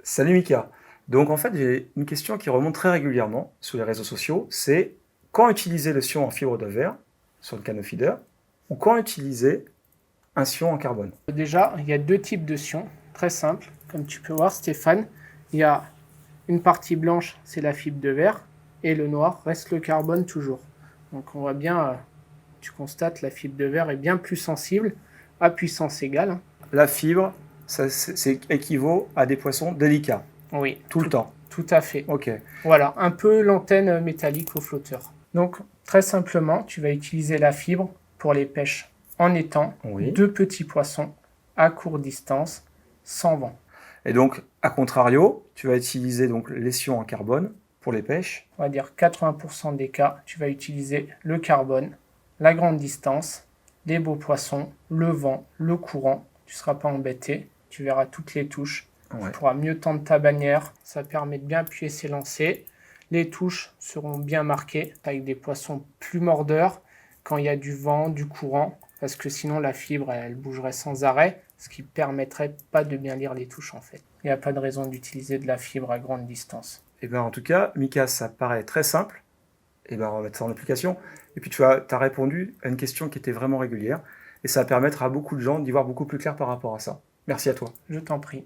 Salut Mika. Donc en fait, j'ai une question qui remonte très régulièrement sur les réseaux sociaux, c'est quand utiliser le sion en fibre de verre sur le canal feeder ou quand utiliser un sion en carbone. Déjà, il y a deux types de sions, très simples. Comme tu peux voir, Stéphane, il y a une partie blanche, c'est la fibre de verre, et le noir reste le carbone toujours. Donc on voit bien, tu constates, la fibre de verre est bien plus sensible à puissance égale, hein. La fibre, c'est équivaut à des poissons délicats, Oui, tout le temps. tout à fait. Ok. Voilà, un peu l'antenne métallique au flotteur. Donc très simplement, tu vas utiliser la fibre pour les pêches en étang, Oui. de petits poissons à courte distance, sans vent. Et donc, à contrario, tu vas utiliser donc les sions en carbone pour les pêches. On va dire 80% des cas, tu vas utiliser le carbone, la grande distance, les beaux poissons, le vent, le courant. Tu ne seras pas embêté, tu verras toutes les touches. Ouais. Tu pourras mieux tendre ta bannière, ça permet de bien appuyer ses lancers. Les touches seront bien marquées avec des poissons plus mordeurs quand il y a du vent, du courant, parce que sinon la fibre elle bougerait sans arrêt, ce qui permettrait pas de bien lire les touches en fait. Il n'y a pas de raison d'utiliser de la fibre à grande distance. Et bien en tout cas, Mika, ça paraît très simple. Et ben on va mettre ça en application. Et puis tu as répondu à une question qui était vraiment régulière. Et ça va permettre à beaucoup de gens d'y voir beaucoup plus clair par rapport à ça. Merci à toi. Je t'en prie.